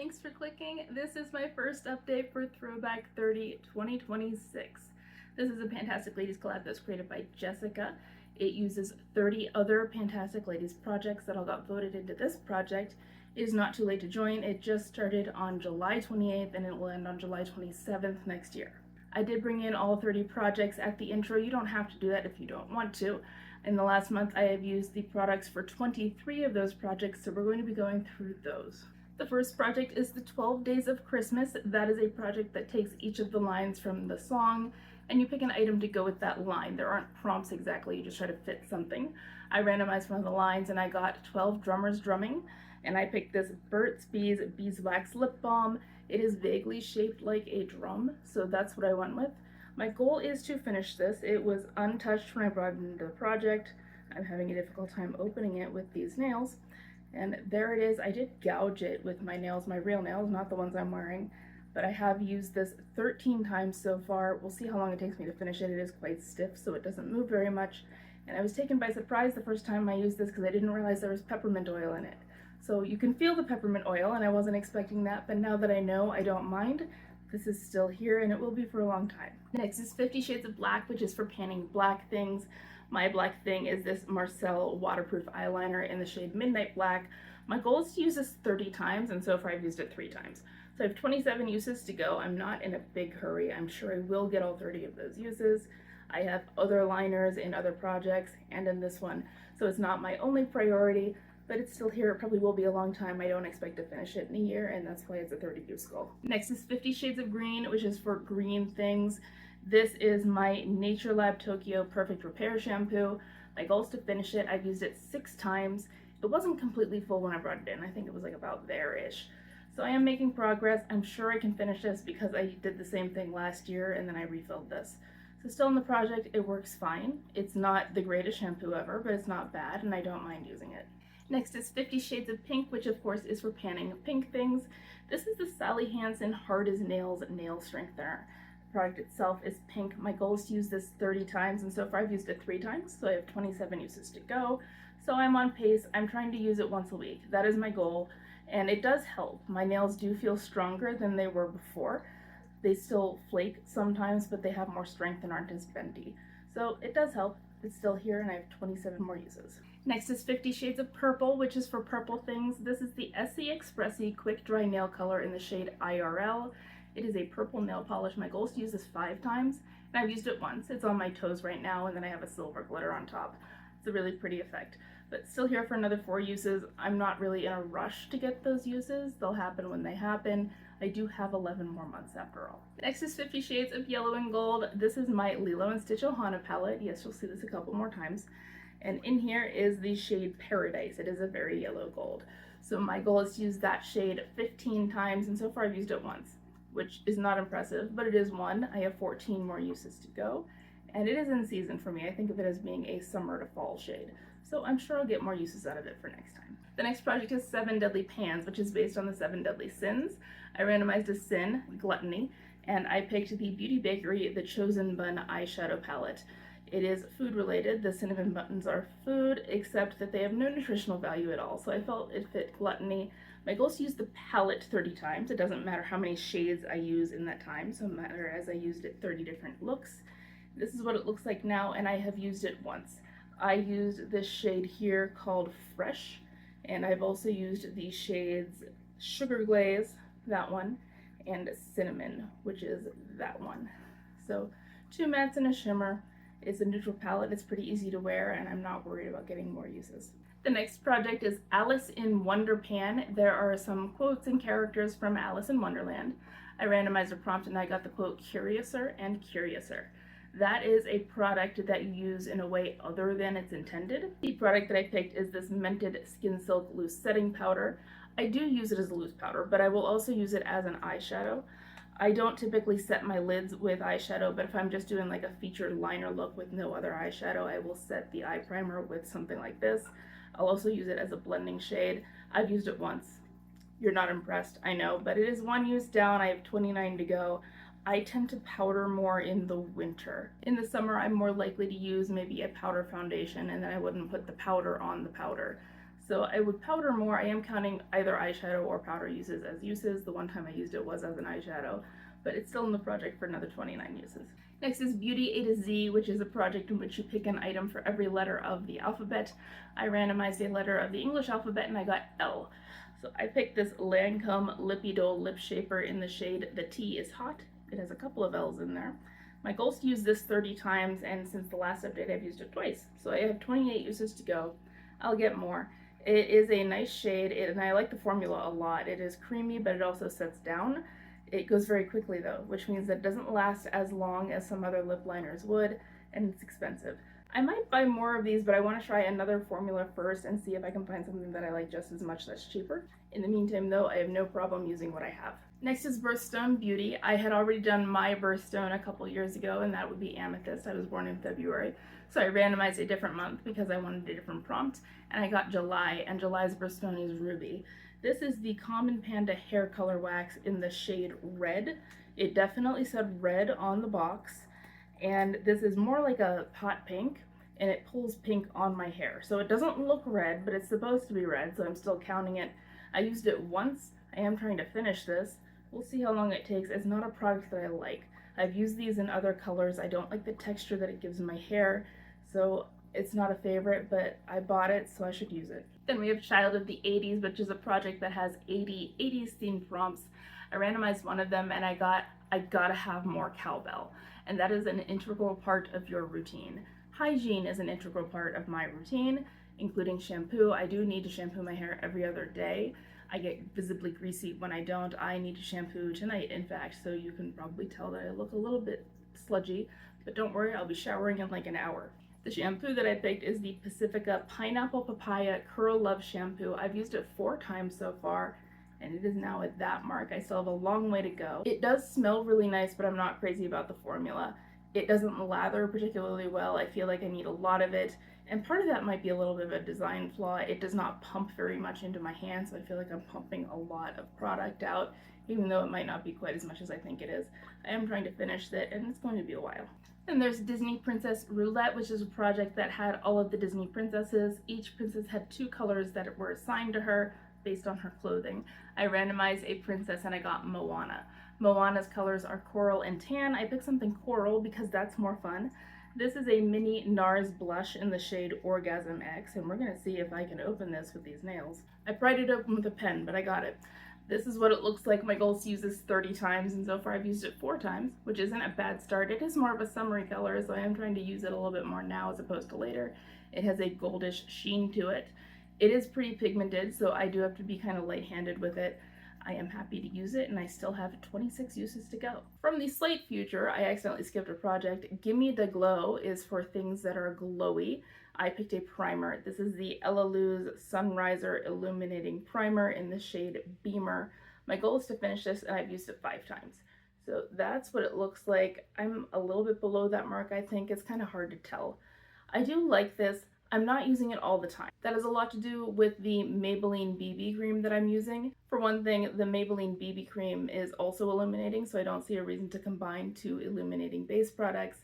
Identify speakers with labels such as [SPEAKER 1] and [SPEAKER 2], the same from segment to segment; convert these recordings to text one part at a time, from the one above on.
[SPEAKER 1] Thanks for clicking. This is my first update for Throwback 30 2026. This is a Fantastic Ladies collab that's created by Jessica. It uses 30 other Fantastic Ladies projects that all got voted into this project. It is not too late to join. It just started on July 28th and it will end on July 27th next year. I did bring in all 30 projects at the intro. You don't have to do that if you don't want to. In the last month, I have used the products for 23 of those projects, so we're going to be going through those. The first project is the 12 Days of Christmas. That is a project that takes each of the lines from the song and you pick an item to go with that line. There aren't prompts exactly, you just try to fit something. I randomized one of the lines and I got 12 drummers drumming, and I picked this Burt's Bees Beeswax Lip Balm. It is vaguely shaped like a drum, so that's what I went with. My goal is to finish this. It was untouched when I brought it into the project. I'm having a difficult time opening it with these nails. And there it is. I did gouge it with my nails, my real nails, not the ones I'm wearing. But I have used this 13 times so far. We'll see how long it takes me to finish it. It is quite stiff, so it doesn't move very much. And I was taken by surprise the first time I used this because I didn't realize there was peppermint oil in it. So you can feel the peppermint oil, and I wasn't expecting that, but now that I know, I don't mind. This is still here, and it will be for a long time. Next is 50 Shades of Black, which is for panning black things. My black thing is this Marcel waterproof eyeliner in the shade Midnight Black. My goal is to use this 30 times, and so far I've used it 3 times. So I have 27 uses to go. I'm not in a big hurry. I'm sure I will get all 30 of those uses. I have other liners in other projects and in this one, so it's not my only priority, but it's still here. It probably will be a long time. I don't expect to finish it in a year, and that's why it's a 30 use goal. Next is 50 Shades of Green, which is for green things. This is my Nature Lab Tokyo Perfect Repair Shampoo. My goal is to finish it. I've used it 6 times. It wasn't completely full when I brought it in. I think it was like about there-ish. So I am making progress. I'm sure I can finish this because I did the same thing last year and then I refilled this. So still in the project, it works fine. It's not the greatest shampoo ever, but it's not bad and I don't mind using it. Next is 50 Shades of Pink, which of course is for panning pink things. This is the Sally Hansen Hard as Nails Nail Strengthener. The product itself is pink. My goal is to use this 30 times, and so far I've used it 3 times, so I have 27 uses to go. So I'm on pace. I'm trying to use it once a week. That is my goal, and it does help. My nails do feel stronger than they were before. They still flake sometimes, but they have more strength and aren't as bendy. So it does help. It's still here, and I have 27 more uses. Next is 50 Shades of Purple, which is for purple things. This is the Essie Expressi Quick Dry Nail Color in the shade IRL. It is a purple nail polish. My goal is to use this 5 times, and I've used it once. It's on my toes right now, and then I have a silver glitter on top. It's a really pretty effect, but still here for another 4 uses. I'm not really in a rush to get those uses. They'll happen when they happen. I do have 11 more months after all. Next is 50 Shades of Yellow and Gold. This is my Lilo & Stitch Ohana palette. Yes, you'll see this a couple more times. And in here is the shade Paradise. It is a very yellow gold. So my goal is to use that shade 15 times, and so far I've used it once, which is not impressive, but it is 1. I have 14 more uses to go, and it is in season for me. I think of it as being a summer to fall shade, so I'm sure I'll get more uses out of it for next time. The next project is 7 Deadly Pans, which is based on the 7 Deadly Sins. I randomized a sin, gluttony, and I picked the Beauty Bakery The Chosen Bun eyeshadow palette. It is food related. The cinnamon buttons are food, except that they have no nutritional value at all, so I felt it fit gluttony. My goal is to use the palette 30 times. It doesn't matter how many shades I use in that time, so it matters as I used it 30 different looks. This is what it looks like now, and I have used it once. I used this shade here called Fresh, and I've also used the shades Sugar Glaze, that one, and Cinnamon, which is that one. So 2 mattes and a shimmer. It's a neutral palette. It's pretty easy to wear, and I'm not worried about getting more uses. The next project is Alice in Wonderpan. There are some quotes and characters from Alice in Wonderland. I randomized a prompt and I got the quote Curiouser and Curiouser. That is a product that you use in a way other than it's intended. The product that I picked is this Mented Skin Silk Loose Setting Powder. I do use it as a loose powder, but I will also use it as an eyeshadow. I don't typically set my lids with eyeshadow, but if I'm just doing like a featured liner look with no other eyeshadow, I will set the eye primer with something like this. I'll also use it as a blending shade. I've used it once. You're not impressed, I know, but it is 1 use down. I have 29 to go. I tend to powder more in the winter. In the summer, I'm more likely to use maybe a powder foundation, and then I wouldn't put the powder on the powder. So I would powder more. I am counting either eyeshadow or powder uses as uses. The one time I used it was as an eyeshadow, but it's still in the project for another 29 uses. Next is Beauty A to Z, which is a project in which you pick an item for every letter of the alphabet. I randomized a letter of the English alphabet and I got L. So I picked this Lancome Lippy Doll Lip Shaper in the shade The Tea is Hot. It has a couple of L's in there. My goal is to use this 30 times, and since the last update I've used it twice. So I have 28 uses to go. I'll get more. It is a nice shade, and I like the formula a lot. It is creamy, but it also sets down. It goes very quickly though, which means that it doesn't last as long as some other lip liners would, and it's expensive. I might buy more of these, but I want to try another formula first and see if I can find something that I like just as much that's cheaper. In the meantime though, I have no problem using what I have. Next is Birthstone Beauty. I had already done my birthstone a couple years ago, and that would be Amethyst. I was born in February, so I randomized a different month because I wanted a different prompt, and I got July, and July's birthstone is Ruby. This is the Common Panda hair color wax in the shade Red. It definitely said red on the box, and this is more like a hot pink, and it pulls pink on my hair. So it doesn't look red, but it's supposed to be red, so I'm still counting it. I used it once. I am trying to finish this. We'll see how long it takes. It's not a product that I like. I've used these in other colors. I don't like the texture that it gives my hair, so it's not a favorite, but I bought it, so I should use it. Then we have Child of the 80s, which is a project that has 80s themed prompts. I randomized one of them and I gotta have more cowbell, and that is an integral part of your routine. Hygiene is an integral part of my routine, including shampoo. I do need to shampoo my hair every other day. I get visibly greasy when I don't. I need to shampoo tonight, in fact, so you can probably tell that I look a little bit sludgy, but don't worry, I'll be showering in like an hour. The shampoo that I picked is the Pacifica Pineapple Papaya Curl Love Shampoo. I've used it 4 times so far, and it is now at that mark. I still have a long way to go. It does smell really nice, but I'm not crazy about the formula. It doesn't lather particularly well. I feel like I need a lot of it, and part of that might be a little bit of a design flaw. It does not pump very much into my hand, so I feel like I'm pumping a lot of product out, even though it might not be quite as much as I think it is. I am trying to finish it, and it's going to be a while. Then there's Disney Princess Roulette, which is a project that had all of the Disney princesses. Each princess had 2 colors that were assigned to her based on her clothing. I randomized a princess and I got Moana. Moana's colors are coral and tan. I picked something coral because that's more fun. This is a mini NARS blush in the shade Orgasm X, and we're gonna see if I can open this with these nails. I pried it open with a pen, but I got it. This is what it looks like. My goal is to use this 30 times, and so far I've used it 4 times, which isn't a bad start. It is more of a summery color, so I am trying to use it a little bit more now as opposed to later. It has a goldish sheen to it. It is pretty pigmented, so I do have to be kind of light-handed with it. I am happy to use it, and I still have 26 uses to go. From the slight future, I accidentally skipped a project. Gimme the Glow is for things that are glowy. I picked a primer. This is the Ella Luz Sunriser Illuminating Primer in the shade Beamer. My goal is to finish this, and I've used it 5 times. So that's what it looks like. I'm a little bit below that mark, I think. It's kind of hard to tell. I do like this. I'm not using it all the time. That has a lot to do with the Maybelline BB cream that I'm using. For one thing, the Maybelline BB cream is also illuminating, so I don't see a reason to combine 2 illuminating base products.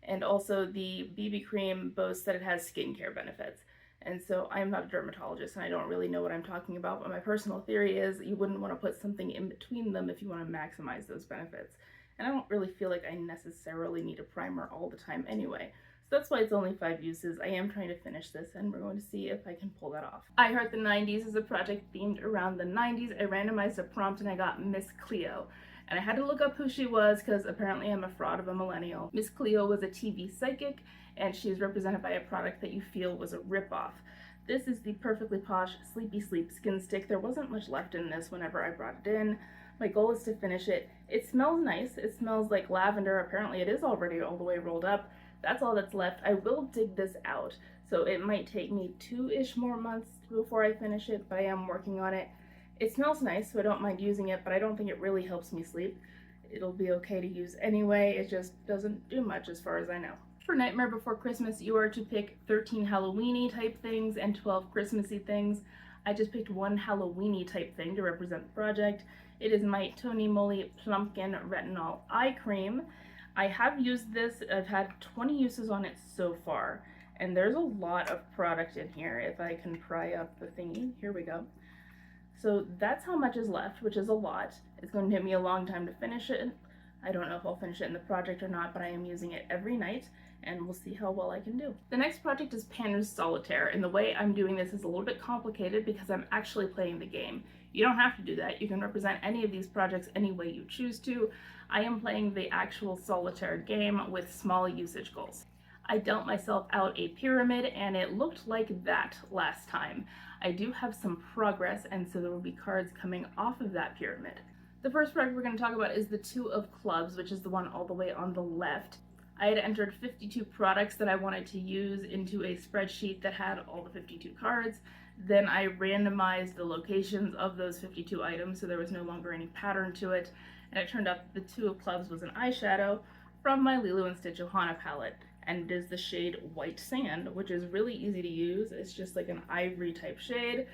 [SPEAKER 1] And also the BB cream boasts that it has skincare benefits. And so I'm not a dermatologist and I don't really know what I'm talking about, but my personal theory is you wouldn't want to put something in between them if you want to maximize those benefits. And I don't really feel like I necessarily need a primer all the time anyway. So that's why it's only 5 uses. I am trying to finish this and we're going to see if I can pull that off. I Heart the 90s is a project themed around the 90s. I randomized a prompt and I got Miss Cleo. And I had to look up who she was because apparently I'm a fraud of a millennial. Miss Cleo was a TV psychic, and she is represented by a product that you feel was a ripoff. This is the Perfectly Posh Sleepy Sleep Skin Stick. There wasn't much left in this whenever I brought it in. My goal is to finish it. It smells nice. It smells like lavender. Apparently it is already all the way rolled up. That's all that's left. I will dig this out, so it might take me 2-ish more months before I finish it, but I am working on it. It smells nice, so I don't mind using it, but I don't think it really helps me sleep. It'll be okay to use anyway, it just doesn't do much as far as I know. For Nightmare Before Christmas, you are to pick 13 Halloween-y type things and 12 Christmassy things. I just picked 1 Halloween-y type thing to represent the project. It is my Tony Moly Plumpkin Retinol Eye Cream. I have used this. I've had 20 uses on it so far, And there's a lot of product in here. If I can pry up the thingy, here we go. So that's how much is left, which is a lot. It's going to take me a long time to finish it. I don't know if I'll finish it in the project or not, but I am using it every night, and we'll see how well I can do. The next project is Panner's Solitaire, and the way I'm doing this is a little bit complicated because I'm actually playing the game. You don't have to do that. You can represent any of these projects any way you choose to. I am playing the actual solitaire game with small usage goals. I dealt myself out a pyramid, and it looked like that last time. I do have some progress, and so there will be cards coming off of that pyramid. The first product we're going to talk about is the Two of Clubs, which is the one all the way on the left. I had entered 52 products that I wanted to use into a spreadsheet that had all the 52 cards. Then I randomized the locations of those 52 items, so there was no longer any pattern to it. And it turned out the Two of Clubs was an eyeshadow from my Lilo & Stitch Ohana palette. And it is the shade White Sand, which is really easy to use. It's just like an ivory type shade.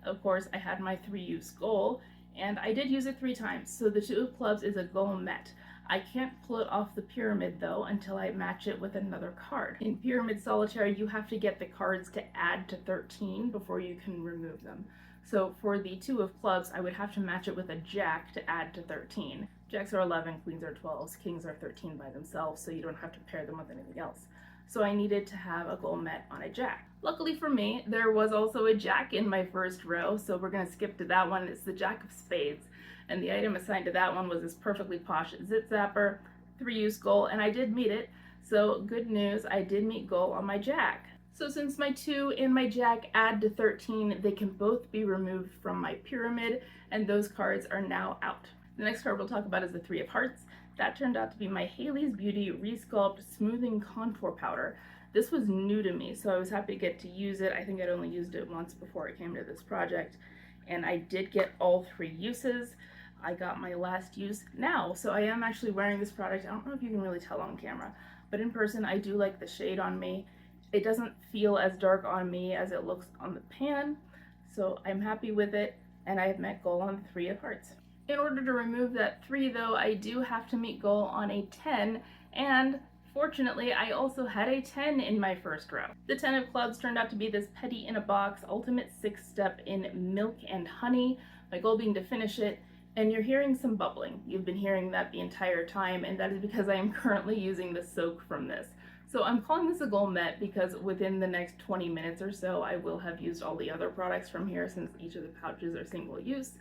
[SPEAKER 1] Of course, I had my 3-use goal, and I did use it 3 times. So the Two of Clubs is a goal met. I can't pull it off the pyramid though until I match it with another card. In Pyramid Solitaire, you have to get the cards to add to 13 before you can remove them. So for the Two of Clubs, I would have to match it with a Jack to add to 13. Jacks are 11, queens are 12s, kings are 13 by themselves, so you don't have to pair them with anything else. So I needed to have a goal met on a Jack. Luckily for me, there was also a Jack in my first row, so we're going to skip to that one. It's the Jack of Spades, and the item assigned to that one was this perfectly posh Zit Zapper, 3-use goal, and I did meet it. So good news, I did meet goal on my Jack. So since my 2 and my Jack add to 13, they can both be removed from my pyramid, and those cards are now out. The next card we'll talk about is the 3 of Hearts. That turned out to be my Haley's Beauty Resculpt Smoothing Contour Powder. This was new to me, so I was happy to get to use it. I think I'd only used it once before it came to this project, and I did get all 3 uses. I got my last use now, so I am actually wearing this product. I don't know if you can really tell on camera, but in person I do like the shade on me. It doesn't feel as dark on me as it looks on the pan, so I'm happy with it, and I have met goal on 3 of Hearts. In order to remove that 3 though, I do have to meet goal on a 10, and fortunately I also had a 10 in my first row. The 10 of Clubs turned out to be this Petty in a Box Ultimate 6-Step in Milk and Honey, my goal being to finish it, and you're hearing some bubbling. You've been hearing that the entire time, and that is because I am currently using the soak from this. So I'm calling this a goal met because within the next 20 minutes or so I will have used all the other products from here since each of the pouches are single use.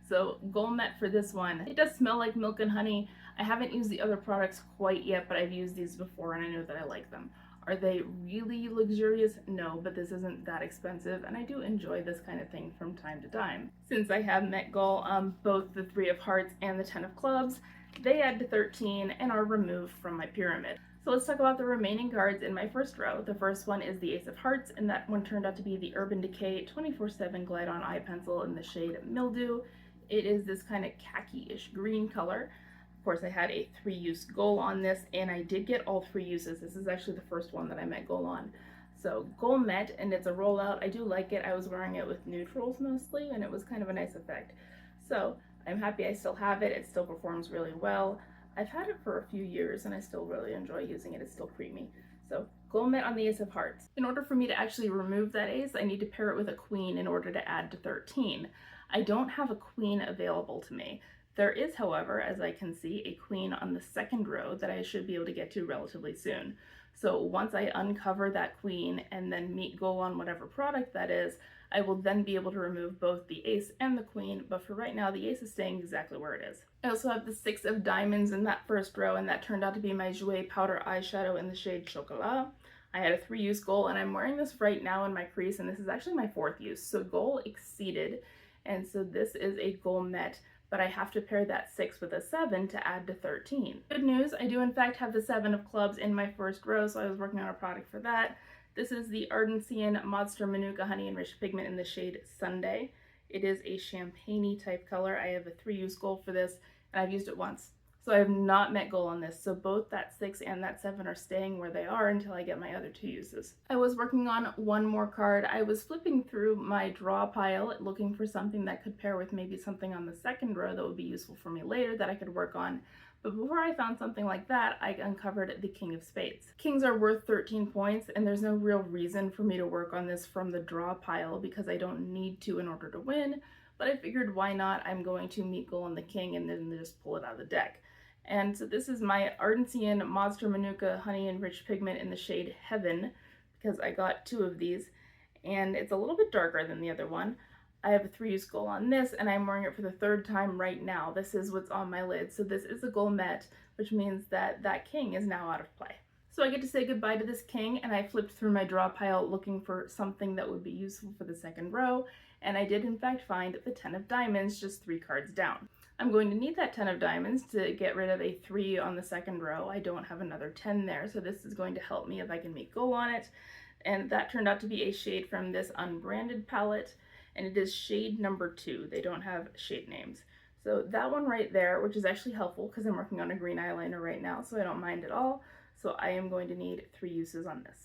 [SPEAKER 1] So goal met for this one. It does smell like milk and honey. I haven't used the other products quite yet, but I've used these before and I know that I like them. Are they really luxurious? No, but this isn't that expensive, and I do enjoy this kind of thing from time to time. Since I have met goal on both the 3 of Hearts and the 10 of Clubs, they add to 13 and are removed from my pyramid. So let's talk about the remaining cards in my first row. The first one is the Ace of Hearts, and that one turned out to be the Urban Decay 24/7 Glide On Eye Pencil in the shade Mildew. It is this kind of khaki-ish green color. Of course, I had a 3-use goal on this, and I did get all 3 uses. This is actually the first one that I met goal on. So goal met, and it's a rollout. I do like it. I was wearing it with neutrals mostly, and it was kind of a nice effect. So I'm happy I still have it. It still performs really well. I've had it for a few years, and I still really enjoy using it. It's still creamy. So goal met on the Ace of Hearts. In order for me to actually remove that ace, I need to pair it with a queen in order to add to 13. I don't have a queen available to me. There is, however, as I can see, a queen on the second row that I should be able to get to relatively soon. So once I uncover that queen and then meet goal on whatever product that is, I will then be able to remove both the ace and the queen, but for right now, the ace is staying exactly where it is. I also have the 6 of Diamonds in that first row, and that turned out to be my Jouer Powder Eyeshadow in the shade Chocolat. I had a 3-use goal, and I'm wearing this right now in my crease, and this is actually my 4th use, so goal exceeded, and so this is a goal met, but I have to pair that 6 with a 7 to add to 13. Good news, I do in fact have the 7 of Clubs in my first row, so I was working on a product for that. This is the Ardensian Monster Manuka Honey Enriched Pigment in the shade Sunday. It is a champagne-y type color. I have a 3-use goal for this, and I've used it once. So I have not met goal on this, so both that 6 and that 7 are staying where they are until I get my other 2 uses. I was working on one more card. I was flipping through my draw pile looking for something that could pair with maybe something on the second row that would be useful for me later that I could work on, But before I found something like that, I uncovered the King of Spades. Kings are worth 13 points, and there's no real reason for me to work on this from the draw pile because I don't need to in order to win, but I figured why not? I'm going to meet goal on the king and then just pull it out of the deck. And so this is my Ardensian Monster Manuka Honey Enriched Pigment in the shade Heaven, because I got 2 of these, and it's a little bit darker than the other one. I have a 3-use goal on this, and I'm wearing it for the 3rd time right now. This is what's on my lid. So this is a goal met, which means that that king is now out of play. So I get to say goodbye to this king, and I flipped through my draw pile looking for something that would be useful for the 2nd row, and I did in fact find the 10 of diamonds just 3 cards down. I'm going to need that 10 of diamonds to get rid of a 3 on the 2nd row. I don't have another 10 there, so this is going to help me if I can make goal on it. And that turned out to be a shade from this unbranded palette, and it is shade number 2. They don't have shade names. So that one right there, which is actually helpful because I'm working on a green eyeliner right now, so I don't mind at all. So I am going to need 3 uses on this.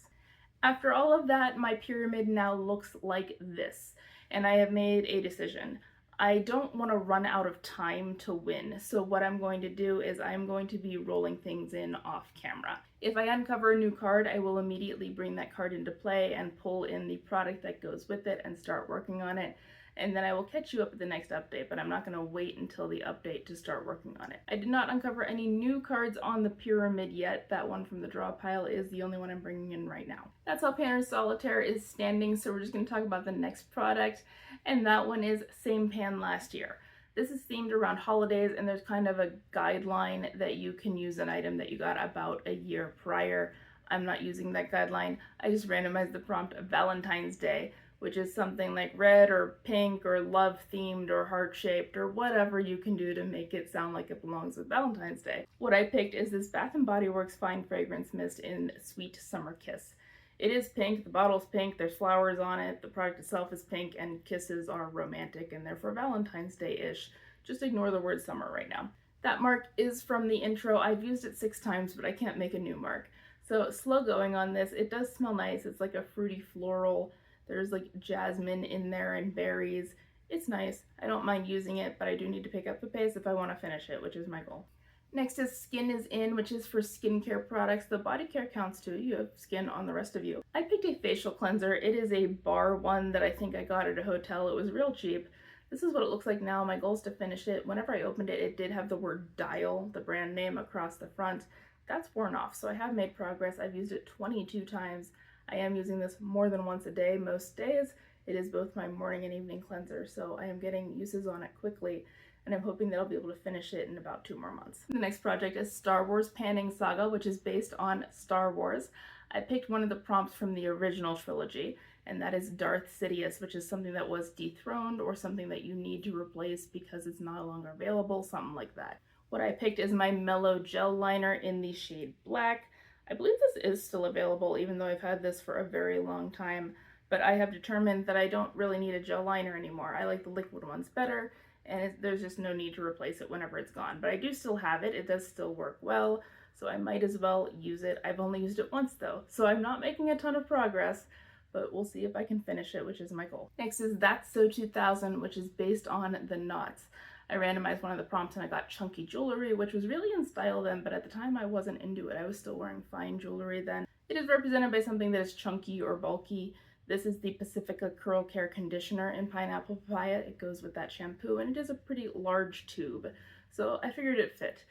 [SPEAKER 1] After all of that, my pyramid now looks like this, and I have made a decision. I don't want to run out of time to win, so what I'm going to do is I'm going to be rolling things in off camera. If I uncover a new card, I will immediately bring that card into play and pull in the product that goes with it and start working on it, and then I will catch you up at the next update, but I'm not going to wait until the update to start working on it. I did not uncover any new cards on the pyramid yet. That one from the draw pile is the only one I'm bringing in right now. That's how Panner's Solitaire is standing, so we're just going to talk about the next product, and that one is Same Pan Last Year. This is themed around holidays, and there's kind of a guideline that you can use an item that you got about a year prior. I'm not using that guideline. I just randomized the prompt of Valentine's Day, which is something like red or pink or love themed or heart shaped or whatever you can do to make it sound like it belongs with Valentine's Day. What I picked is this Bath & Body Works Fine Fragrance Mist in Sweet Summer Kiss. It is pink, the bottle's pink, there's flowers on it, the product itself is pink, and kisses are romantic and therefore Valentine's Day-ish. Just ignore the word summer right now. That mark is from the intro. I've used it 6 times, but I can't make a new mark. So slow going on this. It does smell nice. It's like a fruity floral. There's like jasmine in there and berries. It's nice. I don't mind using it, but I do need to pick up the pace if I want to finish it, which is my goal. Next is Skin is In, which is for skincare products. The body care counts too. You have skin on the rest of you. I picked a facial cleanser. It is a bar one that I think I got at a hotel. It was real cheap. This is what it looks like now. My goal is to finish it. Whenever I opened it, it did have the word Dial, the brand name, across the front. That's worn off, so I have made progress. I've used it 22 times. I am using this more than once a day most days. It is both my morning and evening cleanser, so I am getting uses on it quickly, and I'm hoping that I'll be able to finish it in about 2 more months. The next project is Star Wars Panning Saga, which is based on Star Wars. I picked one of the prompts from the original trilogy, and that is Darth Sidious, which is something that was dethroned or something that you need to replace because it's no longer available, something like that. What I picked is my Mellow Gel Liner in the shade Black. I believe this is still available, even though I've had this for a very long time, but I have determined that I don't really need a gel liner anymore. I like the liquid ones better, and there's just no need to replace it whenever it's gone. But I do still have it. It does still work well, so I might as well use it. I've only used it once though, so I'm not making a ton of progress, but we'll see if I can finish it, which is my goal. Next is That's So 2000, which is based on the knots. I randomized one of the prompts and I got chunky jewelry, which was really in style then, but at the time I wasn't into it. I was still wearing fine jewelry then. It is represented by something that is chunky or bulky. This is the Pacifica Curl Care Conditioner in Pineapple Papaya. It goes with that shampoo, and it is a pretty large tube, so I figured it fit.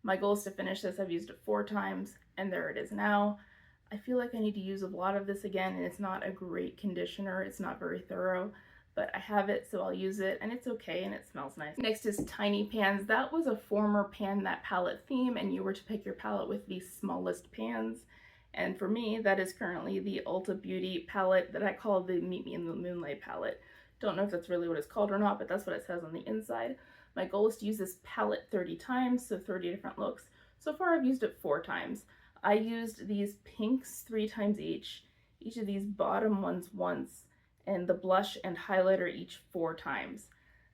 [SPEAKER 1] My goal is to finish this. I've used it 4 times, and there it is now. I feel like I need to use a lot of this again, and it's not a great conditioner. It's not very thorough, but I have it, so I'll use it, and it's okay, and it smells nice. Next is Tiny Pans. That was a former Pan That palette theme, and you were to pick your palette with the smallest pans. And for me, that is currently the Ulta Beauty palette that I call the Meet Me in the Moonlight palette. Don't know if that's really what it's called or not, but that's what it says on the inside. My goal is to use this palette 30 times, so 30 different looks. So far I've used it 4 times. I used these pinks 3 times each of these bottom ones once, and the blush and highlighter each 4 times.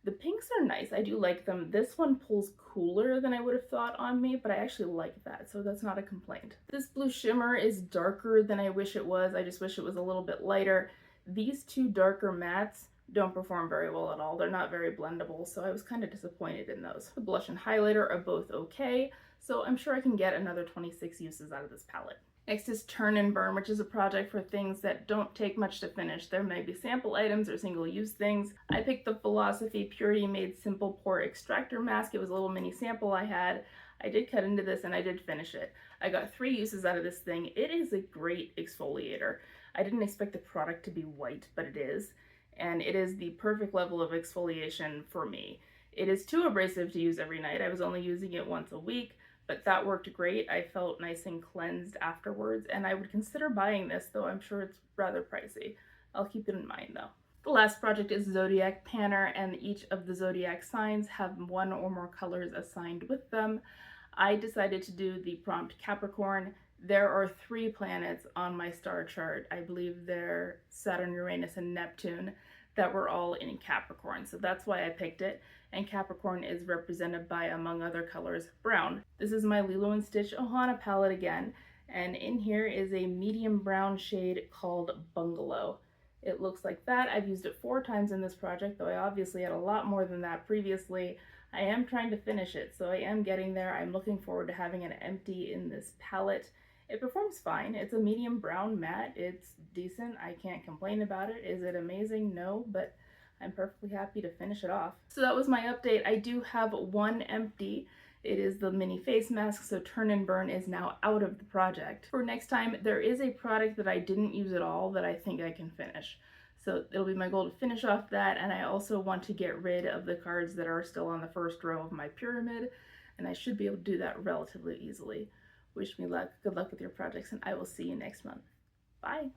[SPEAKER 1] The pinks are nice, I do like them. This one pulls cooler than I would have thought on me, but I actually like that, so that's not a complaint. This blue shimmer is darker than I wish it was. I just wish it was a little bit lighter. These 2 darker mattes don't perform very well at all. They're not very blendable, so I was kind of disappointed in those. The blush and highlighter are both okay. so I'm sure I can get another 26 uses out of this palette. Next is Turn and Burn, which is a project for things that don't take much to finish. There may be sample items or single-use things. I picked the Philosophy Purity Made Simple Pore Extractor Mask. It was a little mini sample I had. I did cut into this and I did finish it. I got 3 uses out of this thing. It is a great exfoliator. I didn't expect the product to be white, but it is. And it is the perfect level of exfoliation for me. It is too abrasive to use every night. I was only using it once a week, but that worked great. I felt nice and cleansed afterwards, and I would consider buying this, though I'm sure it's rather pricey. I'll keep it in mind, though. The last project is Zodiac Panner, and each of the zodiac signs have 1 or more colors assigned with them. I decided to do the prompt Capricorn. There are 3 planets on my star chart. I believe they're Saturn, Uranus, and Neptune that were all in Capricorn, so that's why I picked it. And Capricorn is represented by, among other colors, brown. This is my Lilo & Stitch Ohana palette again, and in here is a medium brown shade called Bungalow. It looks like that. I've used it 4 times in this project, though I obviously had a lot more than that previously. I am trying to finish it, so I am getting there. I'm looking forward to having it empty in this palette. It performs fine. It's a medium brown matte. It's decent. I can't complain about it. Is it amazing? No, but I'm perfectly happy to finish it off. So that was my update. I do have 1 empty. It is the mini face mask, so Turn and Burn is now out of the project. For next time, there is a product that I didn't use at all that I think I can finish. So it'll be my goal to finish off that, and I also want to get rid of the cards that are still on the first row of my pyramid, and I should be able to do that relatively easily. Wish me luck, good luck with your projects, and I will see you next month. Bye!